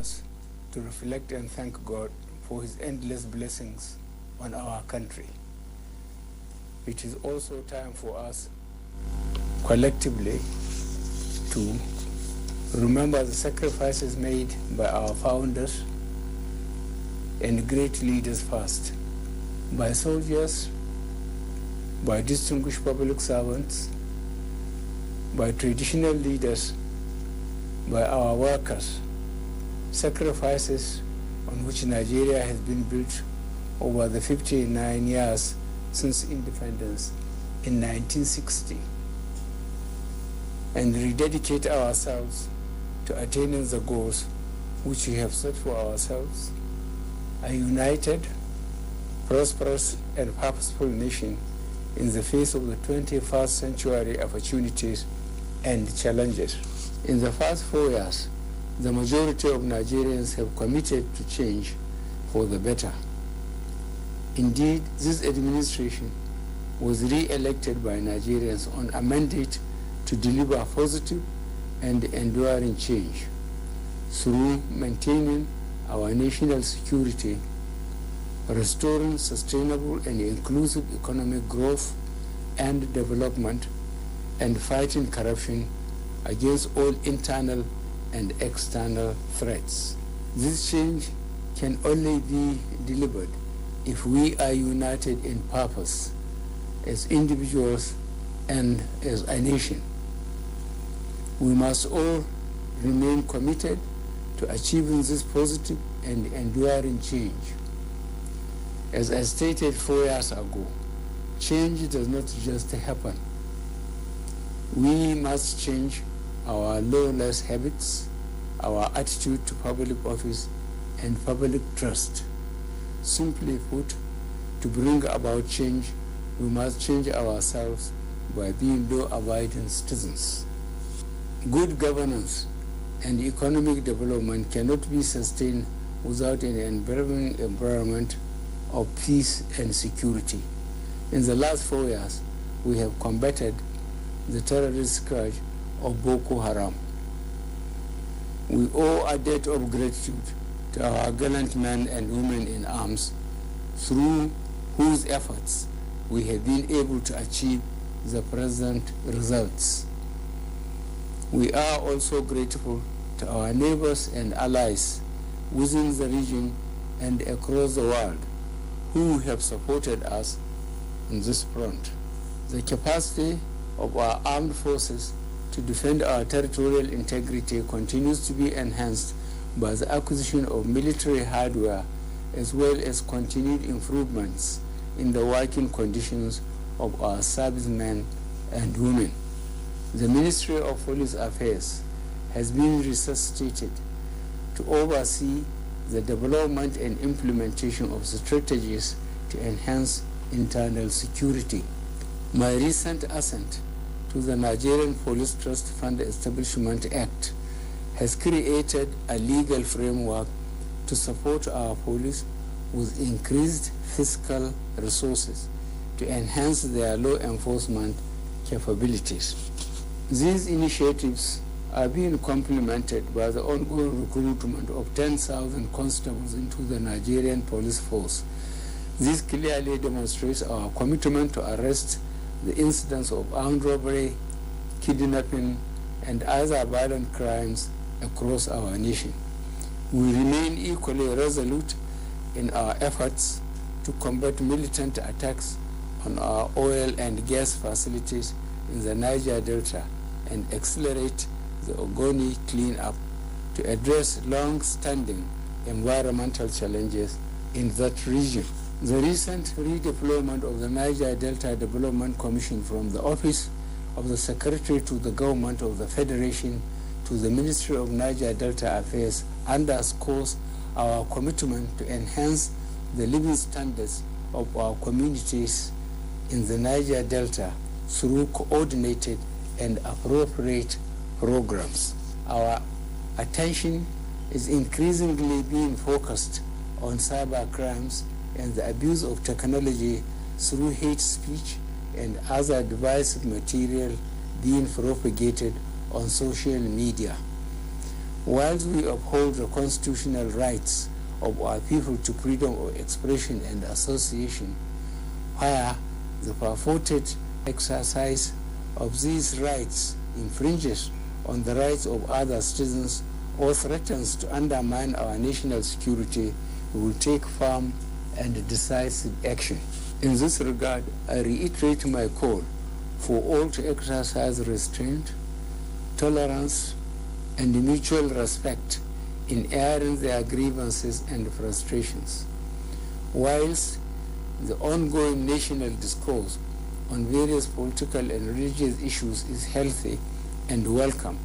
us to reflect and thank God for his endless blessings on our country. It is also time for us collectively to remember the sacrifices made by our founders and great leaders first, by soldiers, by distinguished public servants, by traditional leaders, by our workers, sacrifices on which Nigeria has been built over the 59 years since independence in 1960, and rededicate ourselves to attaining the goals which we have set for ourselves, a united, prosperous, and purposeful nation in the face of the 21st century opportunities and challenges. In the past 4 years, the majority of Nigerians have committed to change for the better. Indeed, this administration was re-elected by Nigerians on a mandate to deliver positive and enduring change through maintaining our national security, restoring sustainable and inclusive economic growth and development, and fighting corruption against all internal and external threats. This change can only be delivered if we are united in purpose as individuals and as a nation. We must all remain committed to achieving this positive and enduring change. As I stated 4 years ago, change does not just happen. We must change our lawless habits, our attitude to public office, and public trust. Simply put, to bring about change, we must change ourselves by being law-abiding citizens. Good governance and economic development cannot be sustained without an enabling environment of peace and security. In the last 4 years, we have combated the terrorist scourge of Boko Haram. We owe a debt of gratitude to our gallant men and women in arms, through whose efforts we have been able to achieve the present results. We are also grateful to our neighbors and allies within the region and across the world who have supported us on this front. The capacity of our armed forces to defend our territorial integrity continues to be enhanced by the acquisition of military hardware, as well as continued improvements in the working conditions of our servicemen and women. The Ministry of Police Affairs has been resuscitated to oversee the development and implementation of strategies to enhance internal security. My recent assent to the Nigerian Police Trust Fund Establishment Act has created a legal framework to support our police with increased fiscal resources to enhance their law enforcement capabilities. These initiatives are being complemented by the ongoing recruitment of 10,000 constables into the Nigerian police force. This clearly demonstrates our commitment to arrest the incidents of armed robbery, kidnapping, and other violent crimes across our nation. We remain equally resolute in our efforts to combat militant attacks on our oil and gas facilities in the Niger Delta and accelerate the Ogoni cleanup to address long-standing environmental challenges in that region. The recent redeployment of the Niger Delta Development Commission from the Office of the Secretary to the Government of the Federation to the Ministry of Niger Delta Affairs underscores our commitment to enhance the living standards of our communities in the Niger Delta through coordinated and appropriate programs. Our attention is increasingly being focused on cyber crimes and the abuse of technology through hate speech and other divisive material being propagated on social media. Whilst we uphold the constitutional rights of our people to freedom of expression and association, where the purported exercise of these rights infringes on the rights of other citizens or threatens to undermine our national security, we will take firm and decisive action. In this regard, I reiterate my call for all to exercise restraint, tolerance, and mutual respect in airing their grievances and frustrations. Whilst the ongoing national discourse on various political and religious issues is healthy and welcome,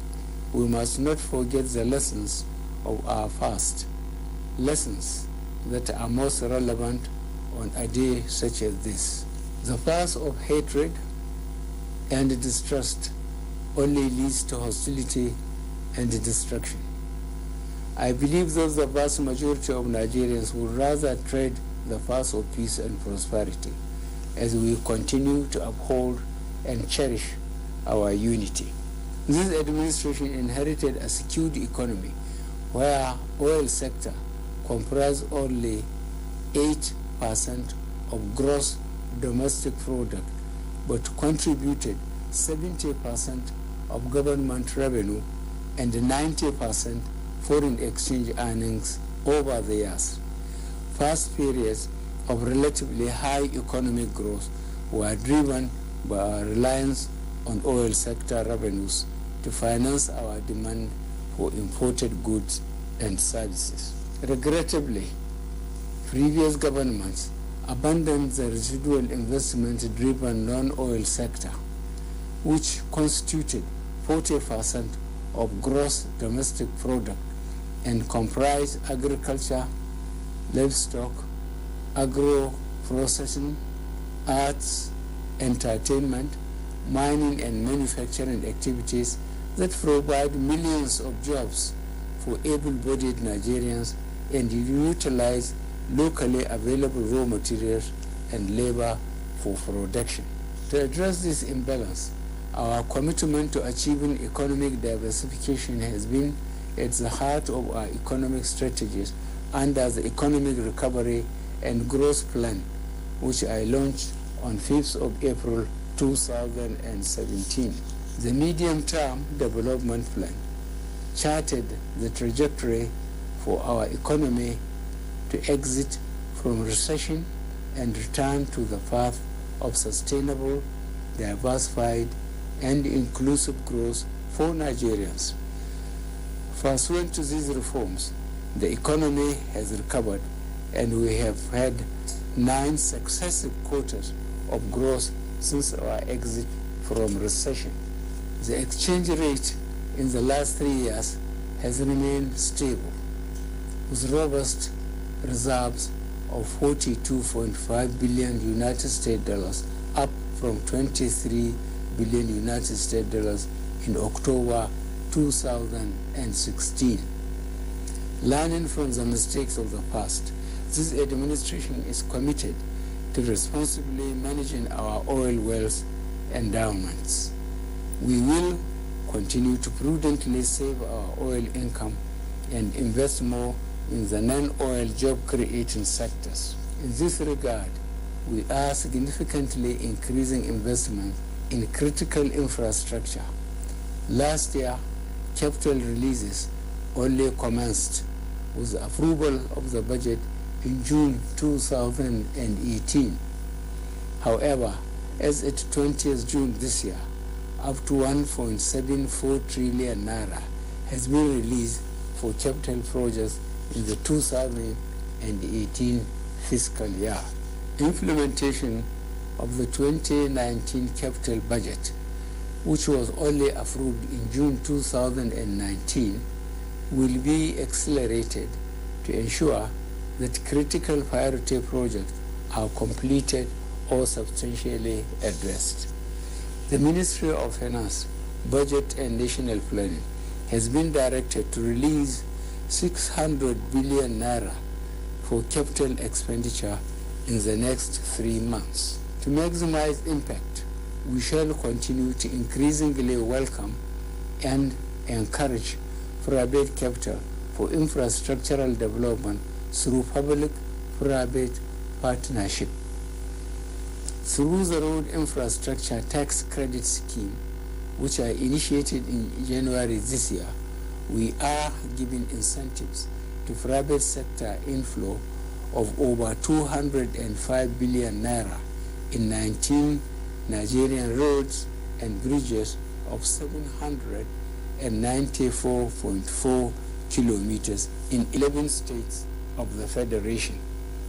we must not forget the lessons of our past, lessons that are most relevant on a day such as this. The path of hatred and distrust only leads to hostility and destruction. I believe that the vast majority of Nigerians would rather tread the path of peace and prosperity as we continue to uphold and cherish our unity. This administration inherited a skewed economy where oil sector comprised only 8% of gross domestic product but contributed 70% of government revenue and 90% foreign exchange earnings over the years. Past periods of relatively high economic growth were driven by our reliance on oil sector revenues to finance our demand for imported goods and services. Regrettably, previous governments abandoned the residual investment-driven non-oil sector, which constituted 40% of gross domestic product and comprised agriculture, livestock, agro-processing, arts, entertainment, mining and manufacturing activities that provide millions of jobs for able-bodied Nigerians and utilize locally available raw materials and labor for production. To address this imbalance, our commitment to achieving economic diversification has been at the heart of our economic strategies under the Economic Recovery and Growth Plan, which I launched on 5th of April 2017. The Medium-Term Development Plan charted the trajectory for our economy to exit from recession and return to the path of sustainable, diversified, and inclusive growth for Nigerians. Pursuant to these reforms, the economy has recovered and we have had 9 successive quarters of growth since our exit from recession. The exchange rate in the last 3 years has remained stable, with robust reserves of 42.5 billion United States dollars, up from 23 billion United States dollars in October 2016. Learning from the mistakes of the past, this administration is committed to responsibly managing our oil wealth endowments. We will continue to prudently save our oil income and invest more in the non-oil job-creating sectors. In this regard, we are significantly increasing investment in critical infrastructure. Last year, capital releases only commenced with the approval of the budget in June 2018. However, as at 20th June this year, up to 1.74 trillion naira has been released for capital projects in the 2018 fiscal year. Implementation of the 2019 capital budget, which was only approved in June 2019, will be accelerated to ensure that critical priority projects are completed or substantially addressed. The Ministry of Finance, Budget and National Planning has been directed to release 600 billion naira for capital expenditure in the next 3 months. To maximize impact, we shall continue to increasingly welcome and encourage private capital for infrastructural development through public-private partnership. Through the Road Infrastructure Tax Credit Scheme, which I initiated in January this year, we are giving incentives to private sector inflow of over 205 billion naira in 19 Nigerian roads and bridges of 794.4 kilometers in 11 states of the Federation.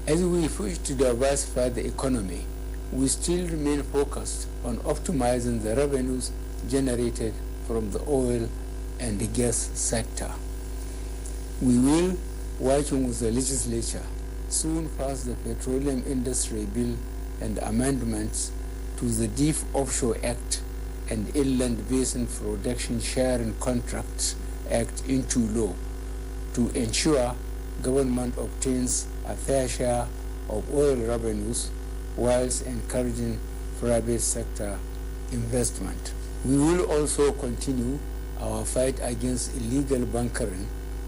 As we push to diversify the economy, we still remain focused on optimizing the revenues generated from the oil and the gas sector. We will, working with the legislature, soon pass the Petroleum Industry Bill and amendments to the Deep Offshore Act and Inland Basin Production Sharing Contracts Act into law to ensure government obtains a fair share of oil revenues whilst encouraging private sector investment. We will also continue our fight against illegal bunkering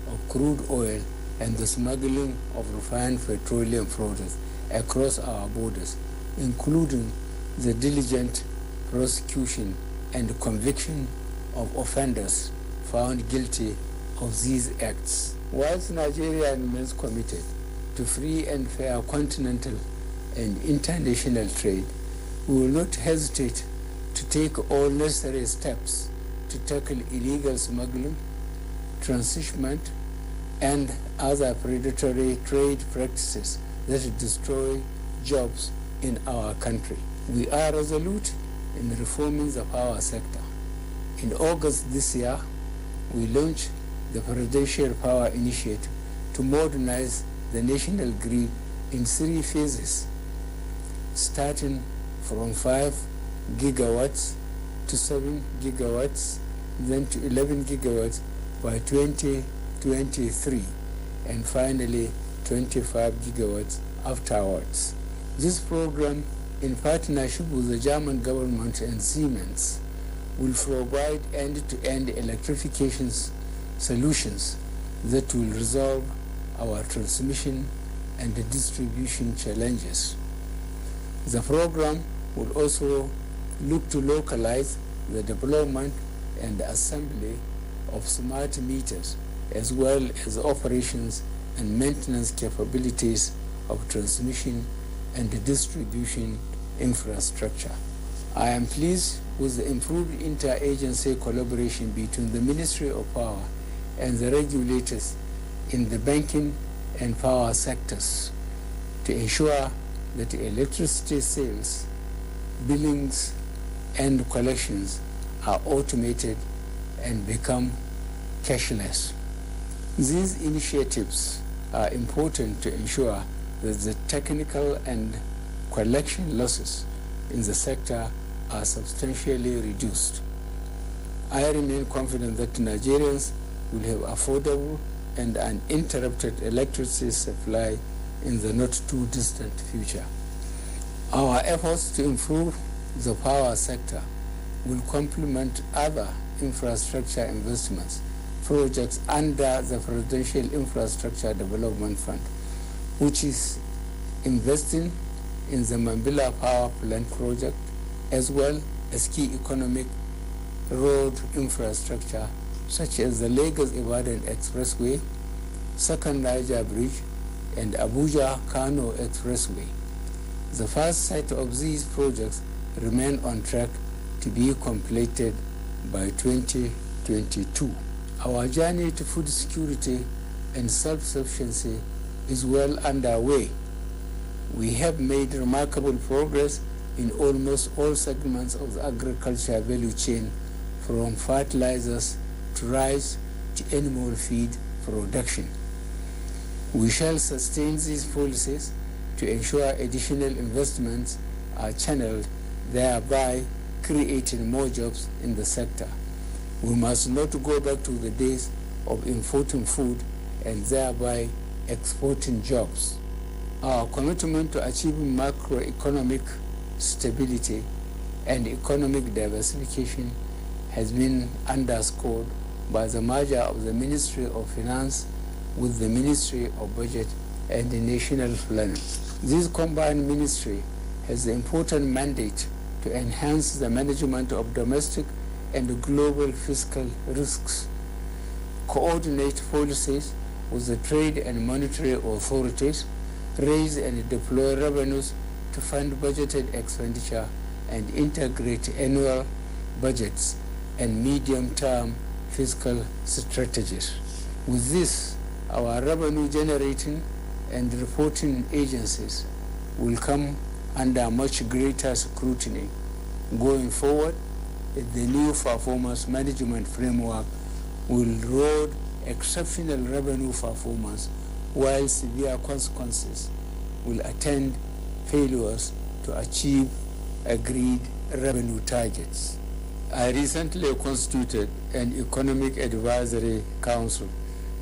of crude oil and the smuggling of refined petroleum products across our borders, including the diligent prosecution and conviction of offenders found guilty of these acts. Whilst Nigeria remains committed to free and fair continental and international trade, we will not hesitate to take all necessary steps to tackle illegal smuggling, transshipment, and other predatory trade practices that destroy jobs in our country. We are resolute in reforming the power sector. In August this year, we launched the Presidential Power Initiative to modernize the national grid in 3 phases, starting from 5 gigawatts to 7 gigawatts, then to 11 gigawatts by 2023, and finally 25 gigawatts afterwards. This program, in partnership with the German government and Siemens, will provide end-to-end electrification solutions that will resolve our transmission and distribution challenges. The program will also look to localize the development and assembly of smart meters, as well as operations and maintenance capabilities of transmission and distribution infrastructure. I am pleased with the improved interagency collaboration between the Ministry of Power and the regulators in the banking and power sectors to ensure that electricity sales, billings, and collections are automated and become cashless. These initiatives are important to ensure that the technical and collection losses in the sector are substantially reduced. I remain confident that Nigerians will have affordable and uninterrupted electricity supply in the not too distant future. Our efforts to improve the power sector will complement other infrastructure investments projects under the Presidential Infrastructure Development Fund, which is investing in the Mambila Power Plant project, as well as key economic road infrastructure such as the Lagos-Ibadan Expressway, Second Niger Bridge, and Abuja-Kano Expressway. The first set of these projects remain on track to be completed by 2022. Our journey to food security and self-sufficiency is well underway. We have made remarkable progress in almost all segments of the agriculture value chain, from fertilizers to rice to animal feed production. We shall sustain these policies to ensure additional investments are channeled, thereby creating more jobs in the sector. We must not go back to the days of importing food and thereby exporting jobs. Our commitment to achieving macroeconomic stability and economic diversification has been underscored by the merger of the Ministry of Finance with the Ministry of Budget and the National Planning. This combined ministry has the important mandate to enhance the management of domestic and global fiscal risks, coordinate policies with the trade and monetary authorities, raise and deploy revenues to fund budgeted expenditure, and integrate annual budgets and medium-term fiscal strategies. With this, our revenue-generating and reporting agencies will come under much greater scrutiny going forward. The new performance management framework will reward exceptional revenue performance, while severe consequences will attend failures to achieve agreed revenue targets. I recently constituted an Economic Advisory Council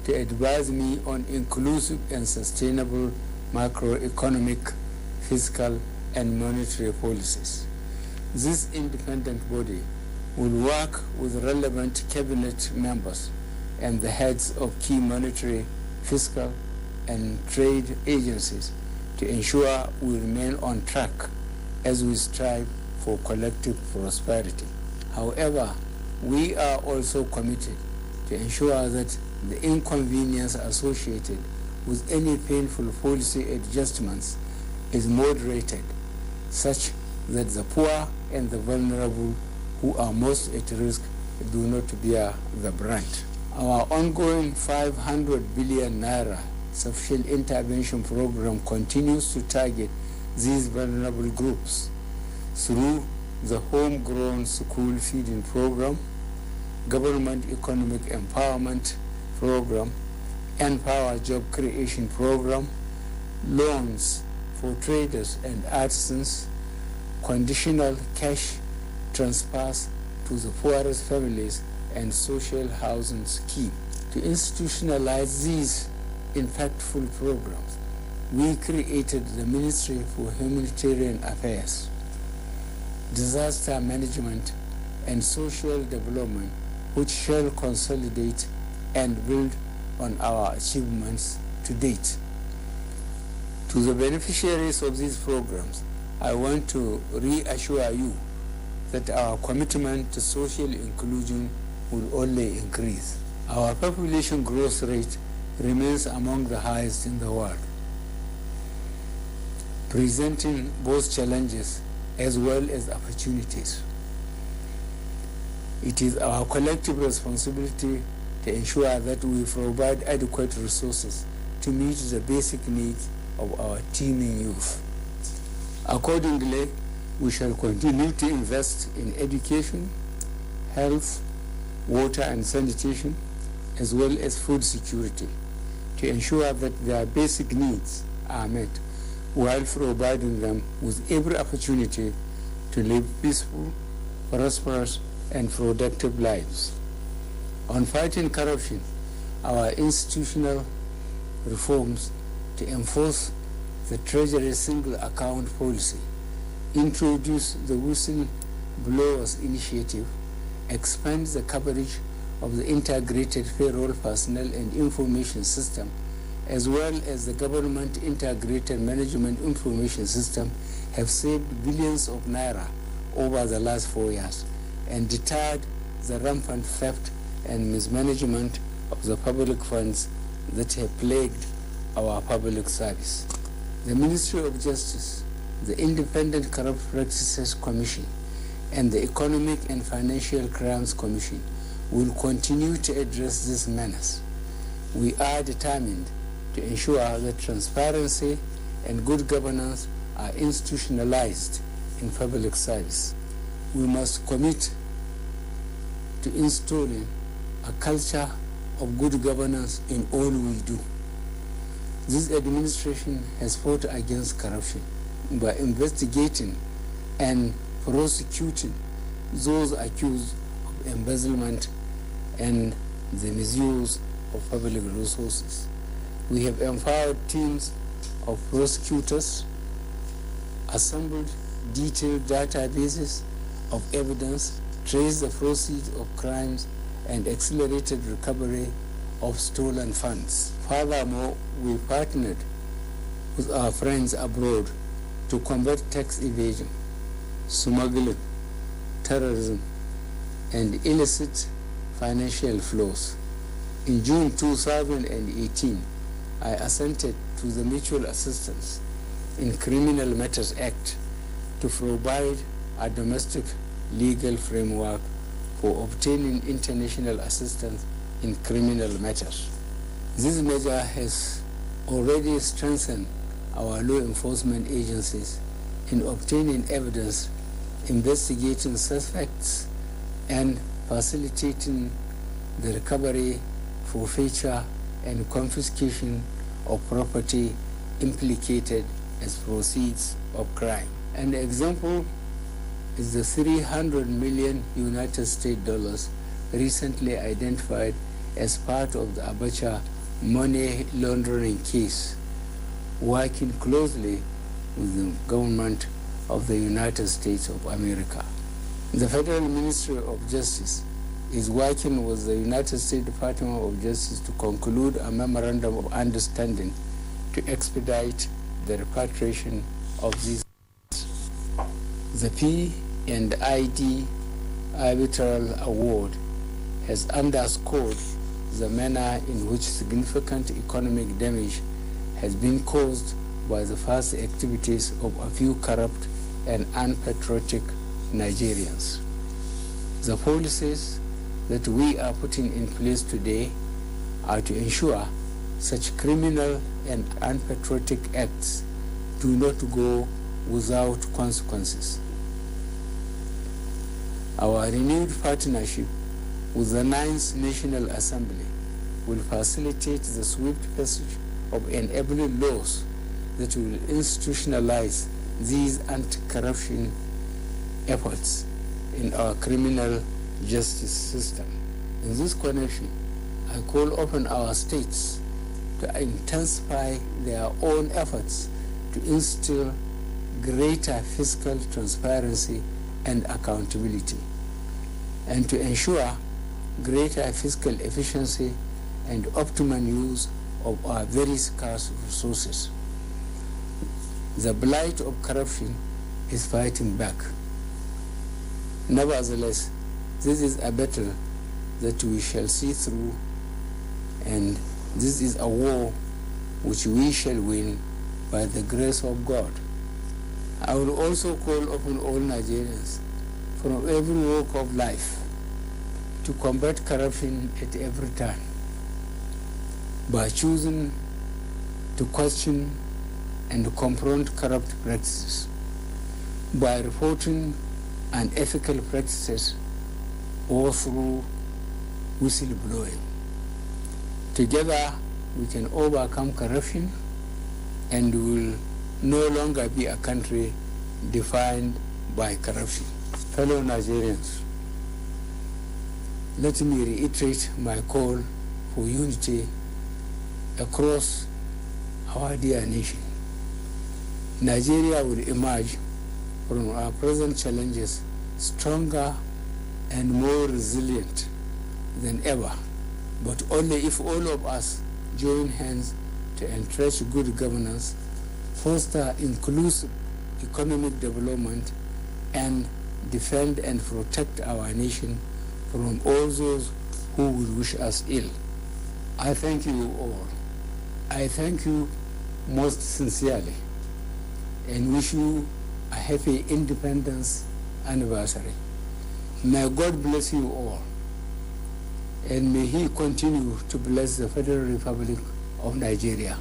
to advise me on inclusive and sustainable macroeconomic, fiscal, and monetary policies. This independent body will work with relevant cabinet members and the heads of key monetary, fiscal, and trade agencies to ensure we remain on track as we strive for collective prosperity. However, we are also committed to ensure that the inconvenience associated with any painful policy adjustments is moderated, such that the poor and the vulnerable who are most at risk do not bear the brunt. Our ongoing 500 billion naira sufficient intervention program continues to target these vulnerable groups through the homegrown school feeding program, government economic empowerment program, Empower Job Creation program, loans for traders and artisans, conditional cash transfers to the poorest families, and social housing scheme. To institutionalize these impactful programs, we created the Ministry for Humanitarian Affairs, Disaster Management, and Social Development, which shall consolidate and build on our achievements to date. To the beneficiaries of these programs, I want to reassure you that our commitment to social inclusion will only increase. Our population growth rate remains among the highest in the world, presenting both challenges as well as opportunities. It is our collective responsibility to ensure that we provide adequate resources to meet the basic needs of our teeming youth. Accordingly, we shall continue to invest in education, health, water and sanitation, as well as food security, to ensure that their basic needs are met, while providing them with every opportunity to live peaceful, prosperous, and productive lives. On fighting corruption, our institutional reforms to enforce the Treasury single account policy, introduce the whistleblowers initiative, expand the coverage of the integrated payroll personnel and information system, as well as the government integrated management information system, have saved billions of naira over the last 4 years and deterred the rampant theft and mismanagement of the public funds that have plagued our public service. The Ministry of Justice, the Independent Corrupt Practices Commission, and the Economic and Financial Crimes Commission will continue to address this menace. We are determined to ensure that transparency and good governance are institutionalized in public service. We must commit to installing a culture of good governance in all we do. This administration has fought against corruption by investigating and prosecuting those accused of embezzlement and the misuse of public resources. We have empowered teams of prosecutors, assembled detailed databases of evidence, traced the proceeds of crimes, and accelerated recovery of stolen funds. Furthermore, we partnered with our friends abroad to combat tax evasion, smuggling, terrorism, and illicit financial flows. In June 2018, I assented to the Mutual Assistance in Criminal Matters Act to provide a domestic legal framework for obtaining international assistance in criminal matters. This measure has already strengthened our law enforcement agencies in obtaining evidence, investigating suspects, and facilitating the recovery, forfeiture, and confiscation of property implicated as proceeds of crime. An example is the 300 million United States dollars recently identified as part of the Abacha money laundering case, working closely with the government of the United States of America. The Federal Ministry of Justice is working with the United States Department of Justice to conclude a memorandum of understanding to expedite the repatriation of these. The P&ID Arbitral Award has underscored the manner in which significant economic damage has been caused by the past activities of a few corrupt and unpatriotic Nigerians. The policies that we are putting in place today are to ensure such criminal and unpatriotic acts do not go without consequences. Our renewed partnership with the 9th National Assembly will facilitate the swift passage of enabling laws that will institutionalize these anti-corruption efforts in our criminal justice system. In this connection, I call upon our states to intensify their own efforts to instill greater fiscal transparency and accountability, and to ensure greater fiscal efficiency and optimum use of our very scarce resources. The blight of corruption is fighting back. Nevertheless, this is a battle that we shall see through, and this is a war which we shall win by the grace of God. I will also call upon all Nigerians from every walk of life to combat corruption at every turn by choosing to question and confront corrupt practices, by reporting unethical practices, or through whistleblowing. Together, we can overcome corruption and will no longer be a country defined by corruption. Fellow Nigerians, let me reiterate my call for unity across our dear nation. Nigeria will emerge from our present challenges stronger and more resilient than ever, but only if all of us join hands to entrench good governance, foster inclusive economic development, and defend and protect our nation from all those who would wish us ill. I thank you all. I thank you most sincerely and wish you a happy Independence anniversary. May God bless you all, and may He continue to bless the Federal Republic of Nigeria.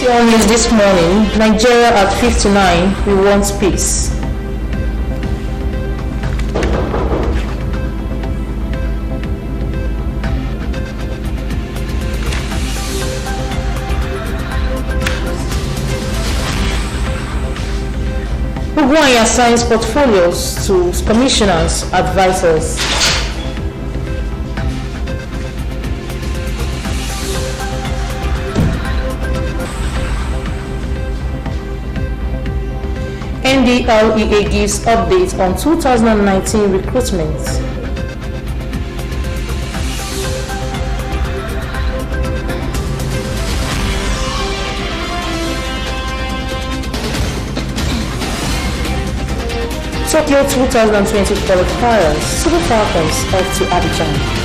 MCL News this morning, Nigeria at 59, we want peace. Ugwuanyi assigns portfolios to commissioners, advisors. NDLEA gives update on 2019 recruitment. Tokyo 2020 qualifiers, Super Falcons off to Abidjan.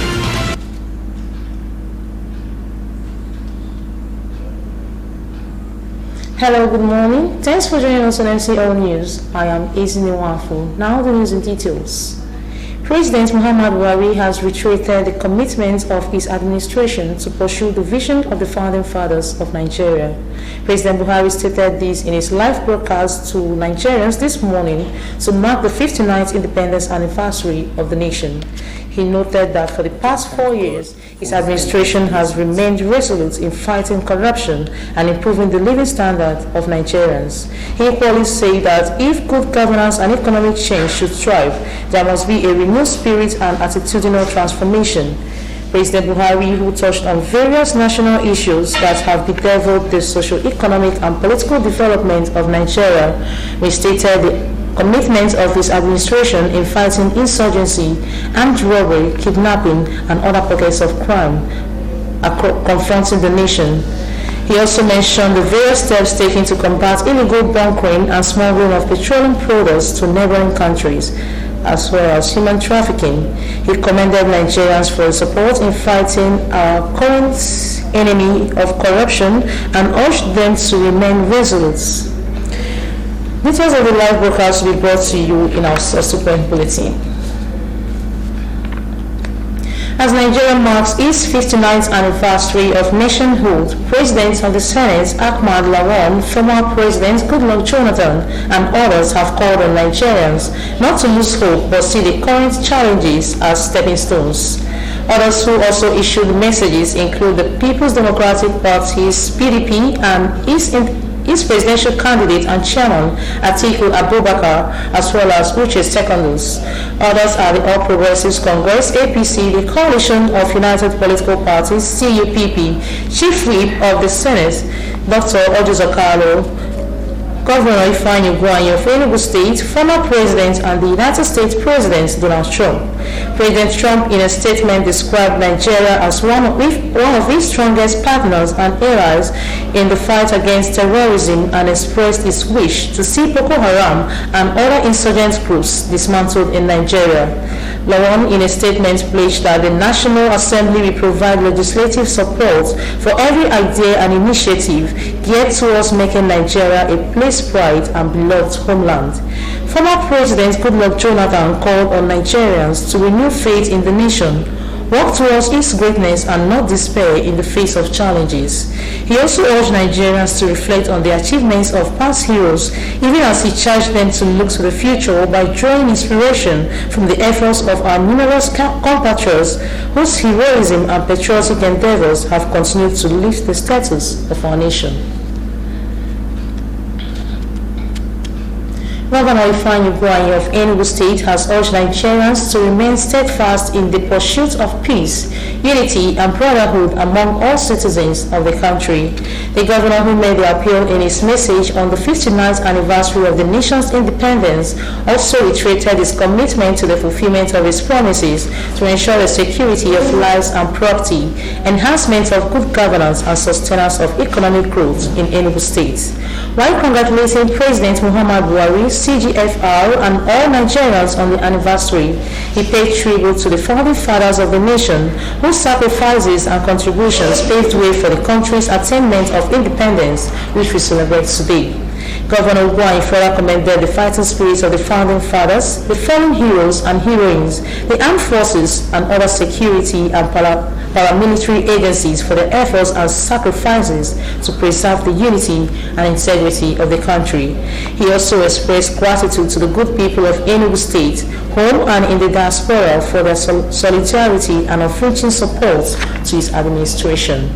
Hello, good morning. Thanks for joining us on MCL News. I am Ezine Wafu. Now the news in details. President Muhammadu Buhari has reiterated the commitment of his administration to pursue the vision of the founding fathers of Nigeria. President Buhari stated this in his live broadcast to Nigerians this morning to mark the 59th independence anniversary of the nation. He noted that for the past 4 years, his administration has remained resolute in fighting corruption and improving the living standard of Nigerians. He equally said that if good governance and economic change should thrive, there must be a renewed spirit and attitudinal transformation. President Buhari, who touched on various national issues that have bedeviled the socio-economic and political development of Nigeria, restated the commitment of his administration in fighting insurgency, armed robbery, kidnapping, and other pockets of crime confronting the nation. He also mentioned the various steps taken to combat illegal bunkering and smuggling of petroleum products to neighboring countries, as well as human trafficking. He commended Nigerians for their support in fighting our current enemy of corruption and urged them to remain resolute. Details of the live broadcast will be brought to you in our subsequent bulletin. As Nigeria marks its 59th anniversary of nationhood, President of the Senate Ahmad Lawan, former President Goodluck Jonathan, and others have called on Nigerians not to lose hope but see the current challenges as stepping stones. Others who also issued messages include the People's Democratic Party's PDP and its presidential candidate and chairman Atiku Abubakar, as well as Uche's seconders. Others are the All Progressives Congress (APC), the Coalition of United Political Parties (CUPP), Chief Whip of the Senate Dr. Ojuzokalo, Governor Ifeanyi Ugwuanyi of Enugu State, former President and the United States President Donald Trump. President Trump, in a statement, described Nigeria as one of his strongest partners and allies in the fight against terrorism and expressed his wish to see Boko Haram and other insurgent groups dismantled in Nigeria. Lawan, in a statement, pledged that the National Assembly will provide legislative support for every idea and initiative geared towards making Nigeria a place pride and beloved homeland. Former President Goodluck Jonathan called on Nigerians to renew faith in the nation, work towards its greatness and not despair in the face of challenges. He also urged Nigerians to reflect on the achievements of past heroes, even as he charged them to look to the future by drawing inspiration from the efforts of our numerous compatriots whose heroism and patriotic endeavors have continued to lift the status of our nation. Governor Ifeanyi Ugwuanyi of Enugu State has urged Nigerians to remain steadfast in the pursuit of peace, unity, and brotherhood among all citizens of the country. The governor, who made the appeal in his message on the 59th anniversary of the nation's independence, also reiterated his commitment to the fulfillment of his promises to ensure the security of lives and property, enhancement of good governance, and sustenance of economic growth in Enugu State. While congratulating President Muhammadu Buhari, CGFR, and all Nigerians on the anniversary, he paid tribute to the founding fathers of the nation whose sacrifices and contributions paved way for the country's attainment of independence, which we celebrate today. Governor Ugwuanyi further commended the fighting spirits of the founding fathers, the fallen heroes and heroines, the armed forces, and other security and paramilitary agencies for their efforts and sacrifices to preserve the unity and integrity of the country. He also expressed gratitude to the good people of Enugu State, home and in the diaspora, for their solidarity and unflinching support to his administration.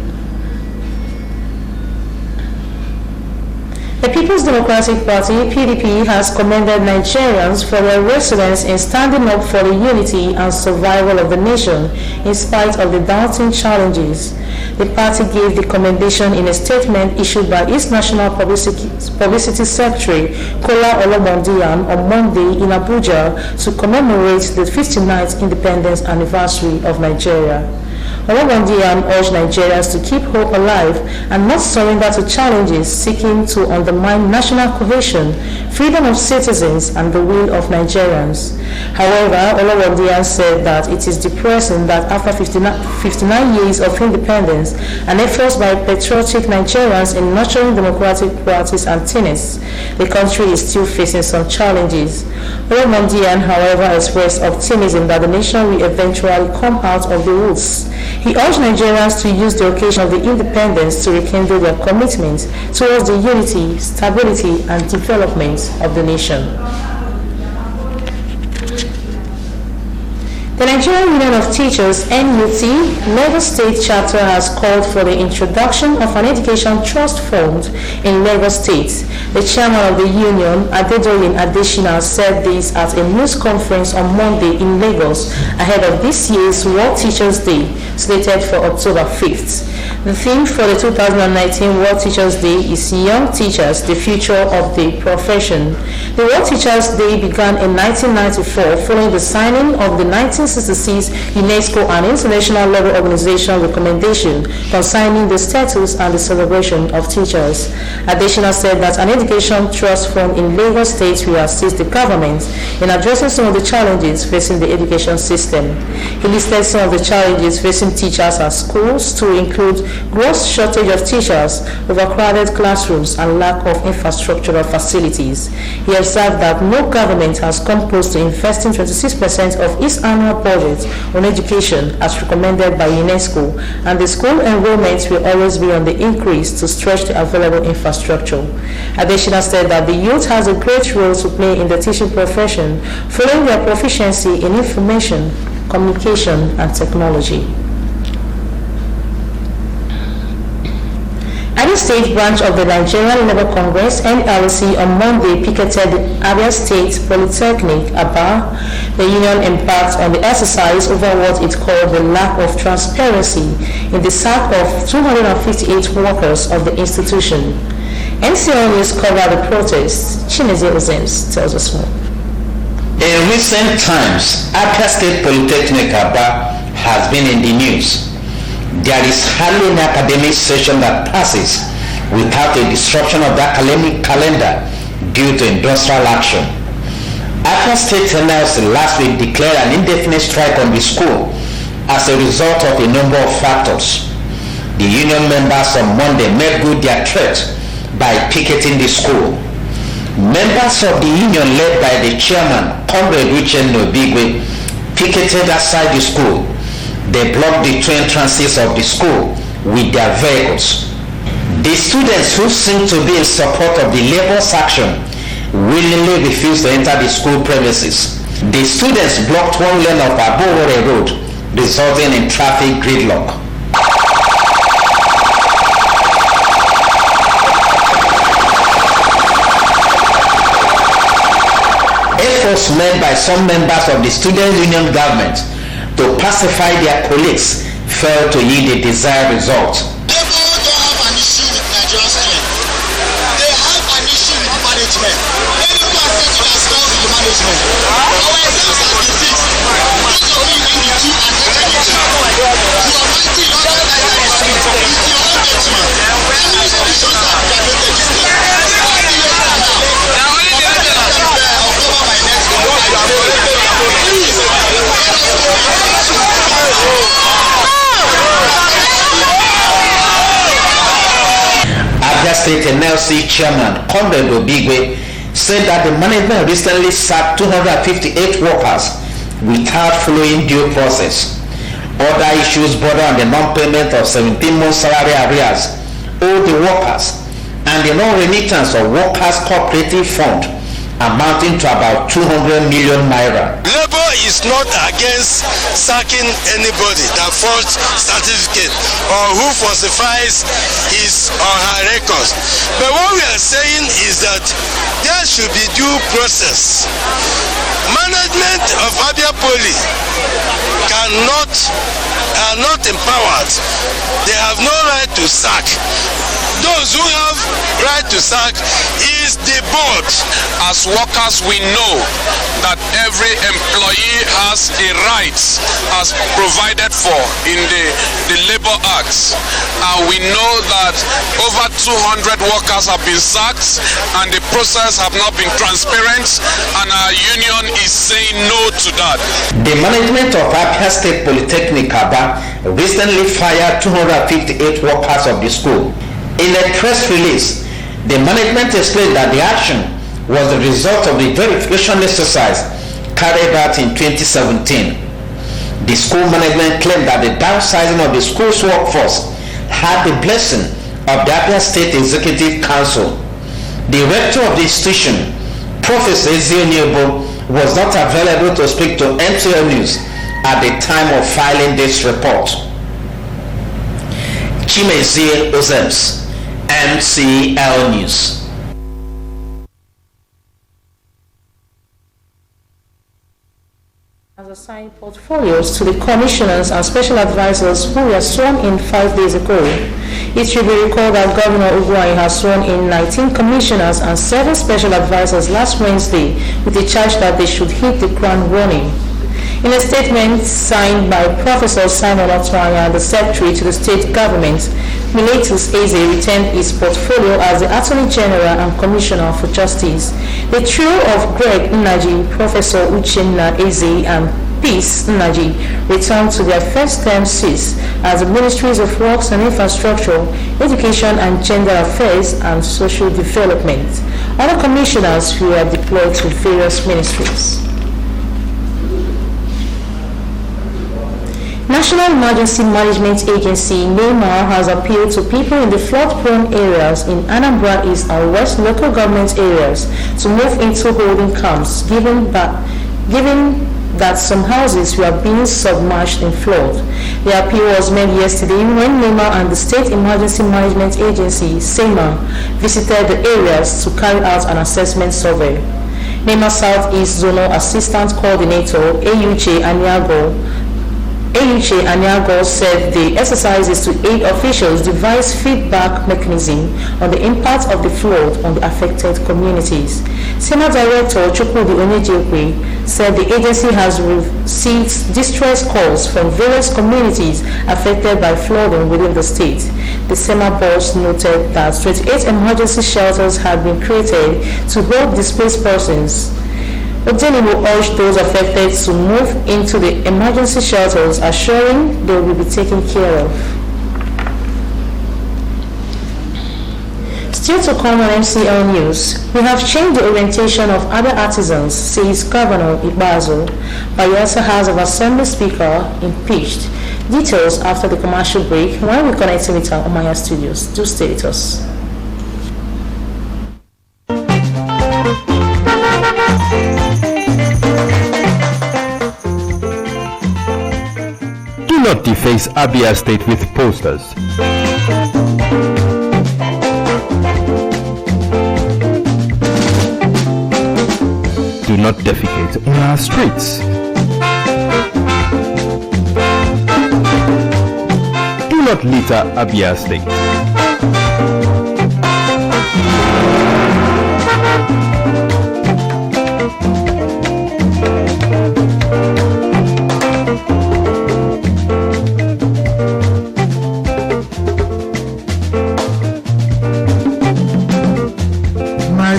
The People's Democratic Party, PDP, has commended Nigerians for their resilience in standing up for the unity and survival of the nation in spite of the daunting challenges. The party gave the commendation in a statement issued by its National Publicity Secretary, Kola Olomondiyan, on Monday in Abuja to commemorate the 59th independence anniversary of Nigeria. Olomondiyan urged Nigerians to keep hope alive and not surrender to challenges seeking to undermine national cohesion, freedom of citizens, and the will of Nigerians. However, Olomondiyan said that it is depressing that after 59 years of independence and efforts by patriotic Nigerians in nurturing democratic practice and tenets, the country is still facing some challenges. Olomondiyan, however, expressed optimism that the nation will eventually come out of the woods. He urged Nigerians to use the occasion of the independence to rekindle their commitment towards the unity, stability, and development of the nation. The Nigerian Union of Teachers, NUT, Lagos State chapter has called for the introduction of an education trust fund in Lagos State. The chairman of the union, Adedoyin Adesina, said this at a news conference on Monday in Lagos ahead of this year's World Teachers Day, slated for October 5th. The theme for the 2019 World Teachers Day is Young Teachers, the Future of the Profession. The World Teachers Day began in 1994 following the signing of the 1966 UNESCO and International Labour Organization recommendation concerning the status and the celebration of teachers. Additional said that an education trust fund in Lagos State will assist the government in addressing some of the challenges facing the education system. He listed some of the challenges facing teachers at schools to include gross shortage of teachers, overcrowded classrooms, and lack of infrastructural facilities. He observed that no government has come close to investing 26% of its annual budget on education as recommended by UNESCO, and the school enrollment will always be on the increase to stretch the available infrastructure. Additional said that the youth has a great role to play in the teaching profession, following their proficiency in information, communication, and technology. Abia State branch of the Nigerian Labour Congress (NLC) on Monday picketed the Abia State Polytechnic, Aba. The union embarked on the exercise over what it called the lack of transparency in the sack of 258 workers of the institution. MCL News covered the protests. Chineze Ozems tells us more. In recent times, Abia State Polytechnic, Aba has been in the news. There is hardly an academic session that passes without a disruption of the academic calendar due to industrial action. Abia State NLC last week declared an indefinite strike on the school as a result of a number of factors. The union members on Monday made good their threat by picketing the school. Members of the union led by the chairman, Comrade Richard Nobigwe, picketed outside the school. They blocked the two entrances of the school with their vehicles. The students who seem to be in support of the labor's action willingly refused to enter the school premises. The students blocked one lane of Abowore Road, resulting in traffic gridlock. Efforts made by some members of the student union government to pacify their colleagues failed to yield the desired result. Labour don't have an issue with Nigerian students. They have an issue with management. Let them go and settle their scores with the management. Our exams are the fix. Those of you in the queue and enter the queue. You are fighting not to enter the street. It's your own judgment. Any institutions have graduated this thing. What's the lesson now? I'll cover my next one. Please, let us go. Abia State NLC Chairman Comrade Obigwe said that the management recently sacked 258 workers without following due process. Other issues border on the non-payment of 17-month salary arrears owed the workers and the non-remittance of workers' cooperative fund amounting to about 200 million naira. Labour is not against sacking anybody that forged certificate or who falsifies his or her records. But what we are saying is that there should be due process. Management of Abia Poly are not empowered. They have no right to sack. Those who have right to sack is the board. As workers, we know that every employee has a right as provided for in the Labor Acts, and we know that over 200 workers have been sacked and the process have not been transparent, and our union is saying no to that. The management of Abia State Polytechnic Aba recently fired 258 workers of the school. In a press release, the management explained that the action was the result of the verification exercise carried out in 2017. The school management claimed that the downsizing of the school's workforce had the blessing of the Abia State Executive Council. The rector of the institution, Professor Ezionebo, was not available to speak to MCL News at the time of filing this report. Chimezie Ozems, MCL News. Has assigned portfolios to the commissioners and special advisors who were sworn in 5 days ago. It should be recalled that Governor Ugwuanyi has sworn in 19 commissioners and 7 special advisors last Wednesday with the charge that they should hit the ground running. In a statement signed by Professor Simon Otwanya, the Secretary to the State Government, Miletus Eze retained his portfolio as the Attorney General and Commissioner for Justice. The trio of Greg Nnaji, Professor Uchenna Eze, and Peace Nnaji returned to their first-term seats as the Ministries of Works and Infrastructure, Education and Gender Affairs, and Social Development. Other commissioners were deployed to various ministries. National Emergency Management Agency NEMA has appealed to people in the flood-prone areas in Anambra East and West local government areas to move into holding camps, given that some houses were being submerged in flood. The appeal was made yesterday when NEMA and the State Emergency Management Agency (SEMA) visited the areas to carry out an assessment survey. NEMA Southeast Zonal Assistant Coordinator AUJ Anyago said the exercise is to aid officials devise feedback mechanism on the impact of the flood on the affected communities. SEMA Director Chukwudi Onyejekwe said the agency has received distress calls from various communities affected by flooding within the state. The SEMA boss noted that 28 emergency shelters had been created to hold displaced persons. Odenibo urged those affected to move into the emergency shelters, assuring they will be taken care of. Still to come on MCL News, we have changed the orientation of other artisans, says Governor Ibazo. Bayelsa House of Assembly Speaker impeached. Details after the commercial break when we connect with our Omaya Studios. Do stay with us. Do not deface Abia State with posters. Do not defecate on our streets. Do not litter Abia State.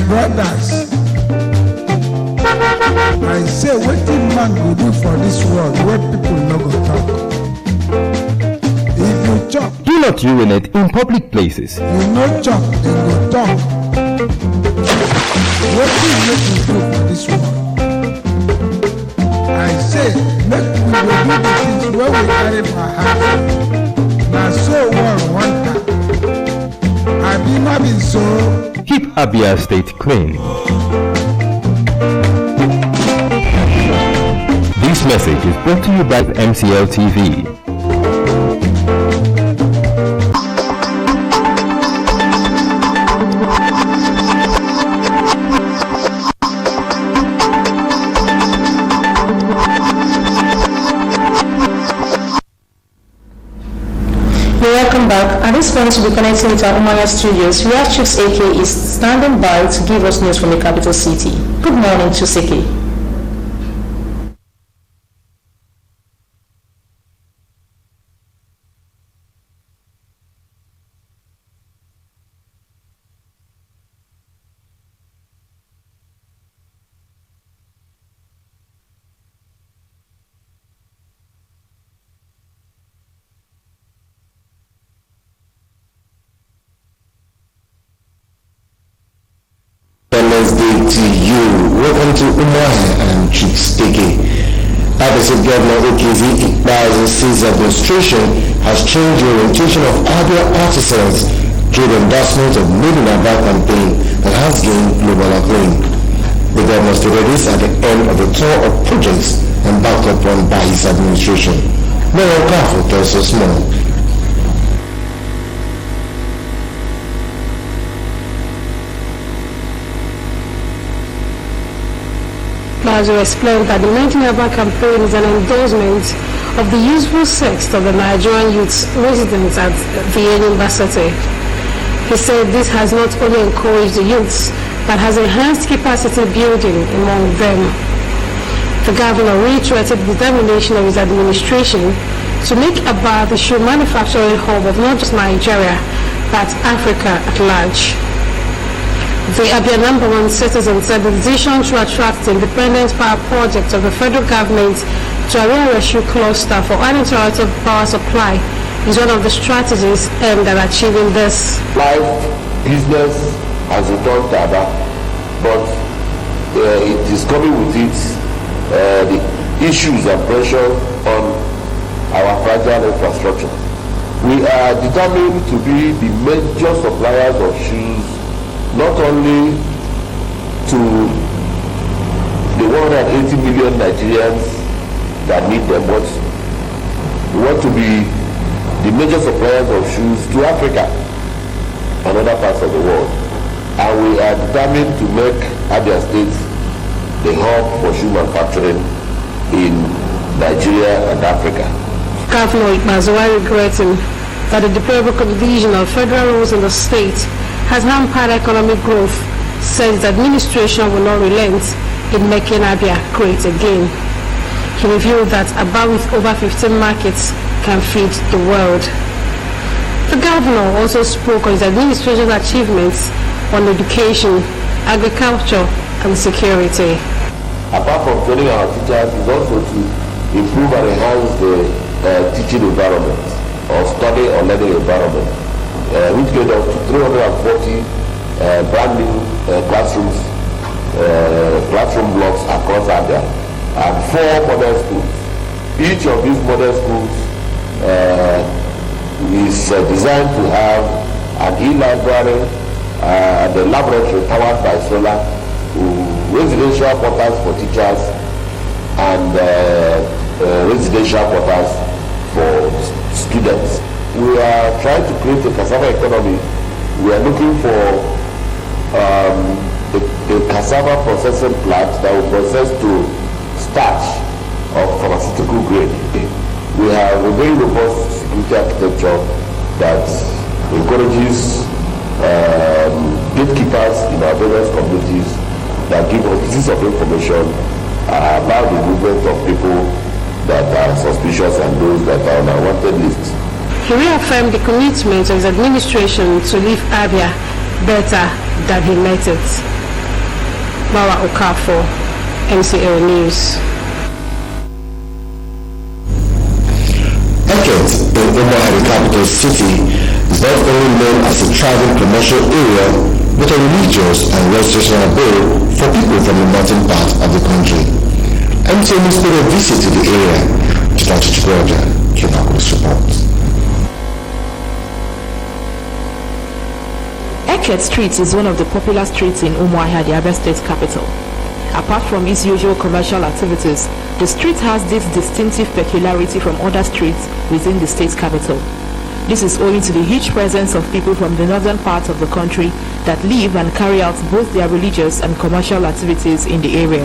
Brothers, I say wetin man go do for this world where people no go talk. If you chop, Do not urinate in public places. you no chop, dem go talk. Wetin make you do for this world? I say make we dey do the things when we carry for house, na so one wonder. Abi no be so. Keep Abia State clean. This message is brought to you by MCLtv. Welcome back. At this point, we'll be connecting with our Umaya studios, where Chiefs AK is standing by to give us news from the capital city. Good morning, Chiefs AK. Wednesday to you. Welcome to Umuahia and Chiefs AK. Abia Governor Okezie Ikpeazu says administration has changed the orientation of Abia artisans through the endorsement of Made in Abia campaign that has gained global acclaim. The governor stated this at the end of a tour of projects embarked upon by his administration. Mayor Kafo tells us more. Ikpeazu explained that the Made in Abia campaign is an endorsement of the useful sex of the Nigerian youths residents at the university. He said this has not only encouraged the youths, but has enhanced capacity building among them. The governor reiterated the determination of his administration to make Abia the shoe manufacturing hub of not just Nigeria, but Africa at large. The Abia #1 citizen said the decision to attract the independent power project of the federal government to Area Shoe cluster for uninterrupted power supply is one of the strategies aimed at achieving this. Life, business has returned to Abia, but it is coming with it the issues and pressure on our fragile infrastructure. We are determined to be the major suppliers of shoes, not only to the 180 million Nigerians that need them, but we want to be the major suppliers of shoes to Africa and other parts of the world. And we are determined to make Abia State the hub for shoe manufacturing in Nigeria and Africa. Governor Ikpeazu, regretting that the deplorable condition of federal rules in the state has hampered economic growth, says the administration will not relent in making Abia great again. He revealed that Abia with over 15 markets can feed the world. The governor also spoke on his administration's achievements on education, agriculture, and security. Apart from training our teachers, is also to improve and enhance the teaching environment or study or learning environment, which gave us to 340 brand new classroom blocks across Abia and 4 model schools. Each of these model schools is designed to have an e-library and a laboratory powered by solar, residential quarters for teachers, and residential quarters for students. We are trying to create a cassava economy. We are looking for a cassava processing plant that will process to starch of pharmaceutical grade. We have a very robust security architecture that encourages gatekeepers in our various communities that give us pieces of information about the movement of people that are suspicious and those that are on our wanted list. He reaffirmed the commitment of his administration to leave Abia better than he met it. Mawa Okafor, MCL News. Eket in Umuahia, the capital city, is not only known as a thriving commercial area, but a religious and recreational abode for people from the northern part of the country. MCL News paid a visit to the area Dr. Chikwaja came out with this report. Eket Street is one of the popular streets in Umuahia, the Abia State capital. Apart from its usual commercial activities, the street has this distinctive peculiarity from other streets within the state capital. This is owing to the huge presence of people from the northern part of the country that live and carry out both their religious and commercial activities in the area.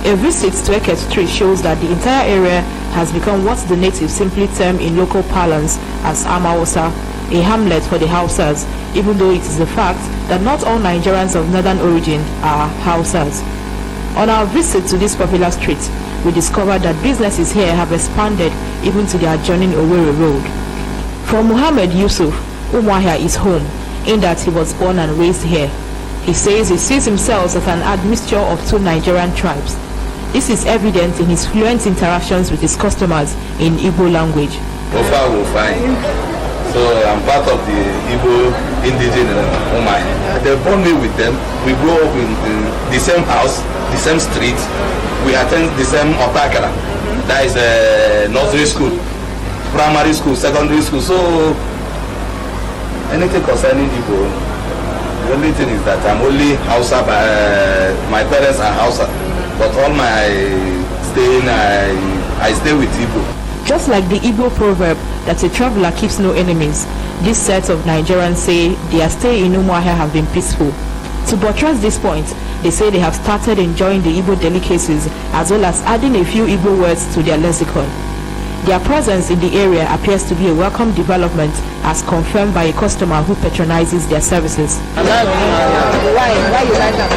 A visit to Eket Street shows that the entire area has become what the natives simply term in local parlance as Amaosa, a hamlet for the Hausas, even though it is a fact that not all Nigerians of northern origin are Hausas. On our visit to this popular street, we discovered that businesses here have expanded even to the adjoining Owerri Road. For Muhammad Yusuf, Umuahia is home, in that he was born and raised here. He says he sees himself as an admixture of two Nigerian tribes. This is evident in his fluent interactions with his customers in Igbo language. So far we're fine. So I'm part of the Igbo indigenous Umuahia. They born me with them. We grow up in the same house, the same street. We attend the same Otakara. That is a nursery school, primary school, secondary school. So anything concerning Igbo, the only thing is that I'm only Hausa. My parents are Hausa, but all my staying, I stay with Igbo. Just like the Igbo proverb that a traveler keeps no enemies, this set of Nigerians say their stay in Umuahia have been peaceful. To buttress this point, they say they have started enjoying the Igbo delicacies as well as adding a few Igbo words to their lexicon. Their presence in the area appears to be a welcome development, as confirmed by a customer who patronizes their services. Why you like that?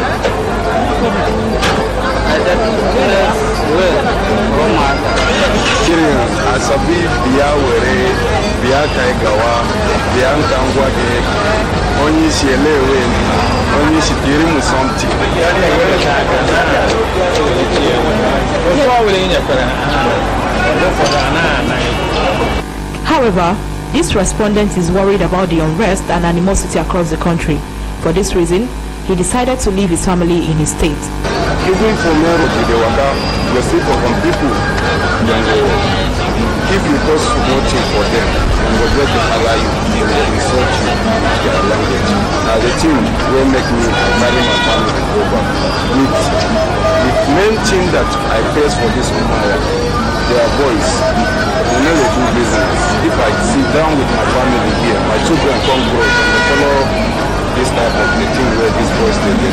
Asabi biya were biya kai gawa biya nkangwa ge onye si elewe onye si tiri mu something. However, this respondent is worried about the unrest and animosity across the country. For this reason, he decided to leave his family in his state. Even for Mero, they were you see for some people, if you cause nothing for them, and will get to allow you, they will insult you with their language. Now the thing will make me marry my family over. The main thing that I face for this Umuahia, their boys, they never do business. If I sit down with my family here, my children come grow and they follow this type of the thing where these boys they do.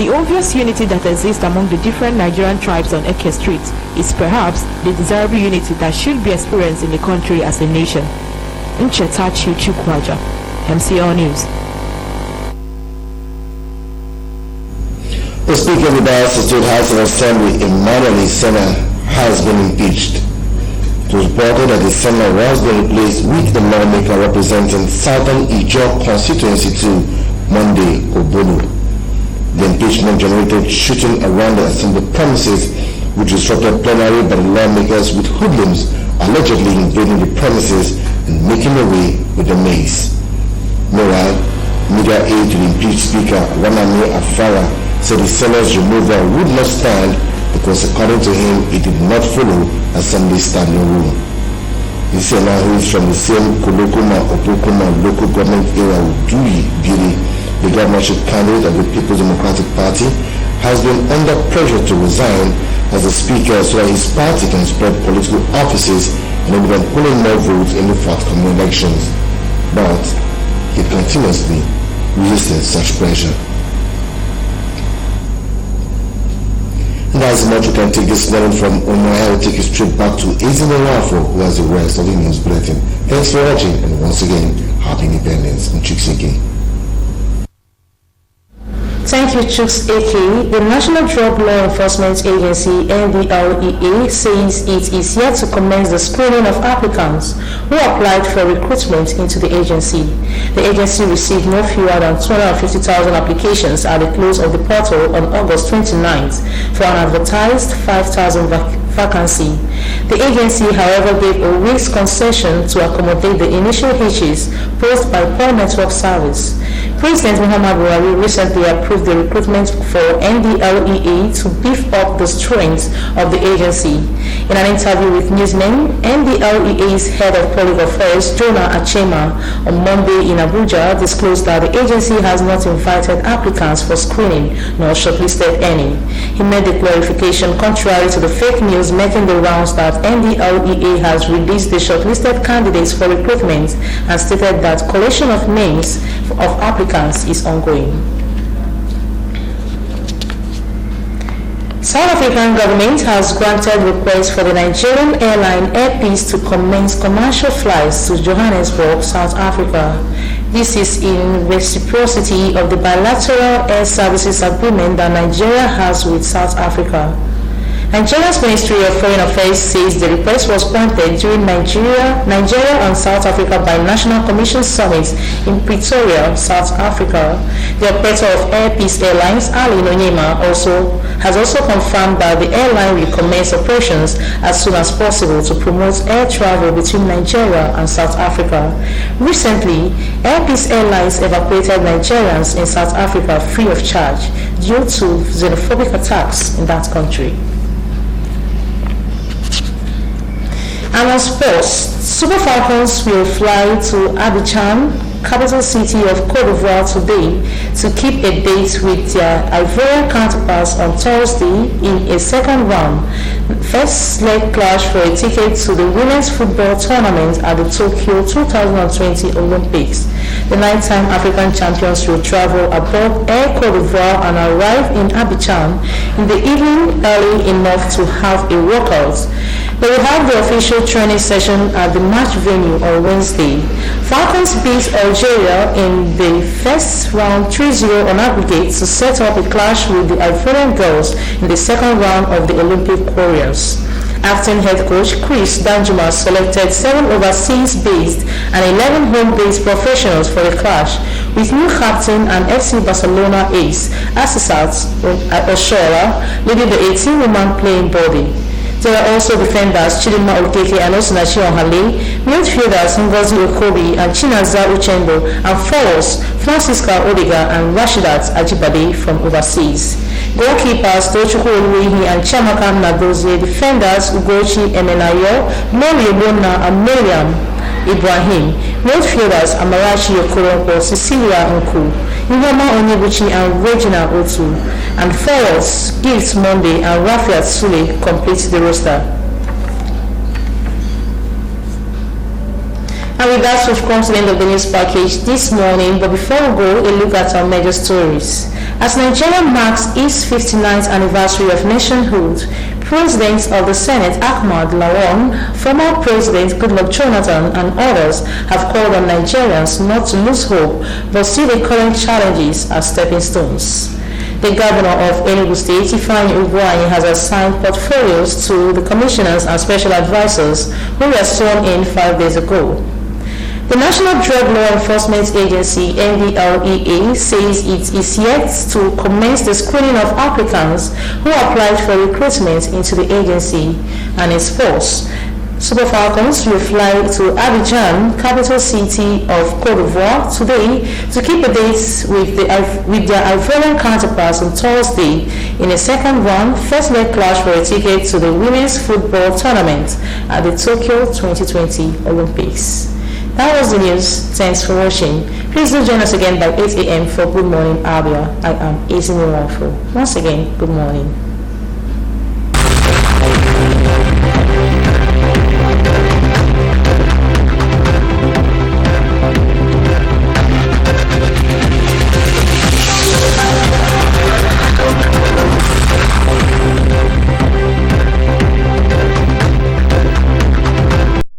The obvious unity that exists among the different Nigerian tribes on Eke Street is perhaps the desirable unity that should be experienced in the country as a nation. Nchetachi Chukwaja, MCL News. The Speaker of the Bayelsa State House of Assembly, Emmanuel Isena, has been impeached. It was reported that the Senate was being replaced with the lawmaker representing Southern Ijaw constituency to Monday Obolo. The impeachment generated shooting around the assembly premises, which disrupted plenary by the lawmakers with hoodlums allegedly invading the premises and making away with the mace. Meanwhile, media aide to the impeached Speaker, Waname Afara, said the Senate's removal would not stand because, according to him, it did not follow Assembly standing rule. The Senator, who is from the same Kolokoma Opokoma local government area with Duri Biri, the governorship candidate of the People's Democratic Party, has been under pressure to resign as the Speaker so that his party can spread political offices and even pulling more votes in the forthcoming elections. But he continuously resisted such pressure. And as much we can take this morning from Umuahia, we'll take you straight back to Ezinewafo, who has the rest of the news bulletin. Thanks for watching, and once again, happy independence in Chiksiki. Thank you, Chuks Eke. The National Drug Law Enforcement Agency, NDLEA, says it is yet to commence the screening of applicants who applied for recruitment into the agency. The agency received no fewer than 250,000 applications at the close of the portal on August 29th for an advertised 5,000 vacancy. The agency, however, gave a week's concession to accommodate the initial hitches posed by poor network service. President Muhammad Buhari recently approved the recruitment for NDLEA to beef up the strength of the agency. In an interview with Newsmen, NDLEA's head of public affairs, Jonah Achema, on Monday in Abuja, disclosed that the agency has not invited applicants for screening nor shortlisted any. He made the clarification contrary to the fake news making the rounds that NDLEA has released the shortlisted candidates for recruitment and stated that collation of names of applicants is ongoing. South African government has granted requests for the Nigerian airline Air Peace to commence commercial flights to Johannesburg, South Africa. This is in reciprocity of the bilateral air services agreement that Nigeria has with South Africa. Nigeria's Ministry of Foreign Affairs says the request was granted during Nigeria and South Africa Binational Commission Summit in Pretoria, South Africa. The operator of Air Peace Airlines, Ali Nonyema, has also confirmed that the airline will commence operations as soon as possible to promote air travel between Nigeria and South Africa. Recently, Air Peace Airlines evacuated Nigerians in South Africa free of charge due to xenophobic attacks in that country. And on sports, Super Falcons will fly to Abidjan, capital city of Cote d'Ivoire, today to keep a date with their Ivorian counterparts on Thursday in a second round first leg clash for a ticket to the women's football tournament at the Tokyo 2020 Olympics. The nine-time African champions will travel aboard Air Cote d'Ivoire and arrive in Abidjan in the evening early enough to have a workout. They will have the official training session at the match venue on Wednesday. Falcons beat Algeria in the first round 3-0 on aggregate to set up a clash with the Ivorian girls in the second round of the Olympic Warriors. Acting head coach Chris Danjuma selected 7 overseas-based and 11 home-based professionals for the clash, with new captain and FC Barcelona ace Asisat Oshoala leading the 18-woman playing body. There are also defenders Chidinma Okeke and Osinachi Ohale, midfielders Ngozi Okobi and Chinaza Uchenbo, and forwards Francisca Odiga and Rashidat Ajibade from overseas. Goalkeepers Tochukwu Oluwehi and Chiamaka Nadozie, defenders Ugochi Emenayo, Mary Ebona and Miriam Ibrahim, midfielders Amarachi Okoronkwo, Cecilia Nku, Ihoma Onyebuchi and Regina Otu, and forwards Gift Monday and Rafiat Sule complete the roster. And with that, we've come to the end of the news package this morning, but before we go, a look at our major stories. As Nigeria marks its 59th anniversary of nationhood, President of the Senate Ahmad Lawan, former President Goodluck Jonathan, and others have called on Nigerians not to lose hope but see the current challenges as stepping stones. The governor of Enugu State, Ifeanyi Ugwuanyi, has assigned portfolios to the commissioners and special advisors who were sworn in 5 days ago. The National Drug Law Enforcement Agency, NDLEA, says it is yet to commence the screening of applicants who applied for recruitment into the agency and its force. Super Falcons will fly to Abidjan, capital city of Cote d'Ivoire, today to keep a date with their Ivorian counterparts on Thursday in a second round first leg clash for a ticket to the women's football tournament at the Tokyo 2020 Olympics. That was the news. Thanks for watching. Please do join us again by 8 a.m. for Good Morning Abia. I am Izini Wafo. Once again, good morning.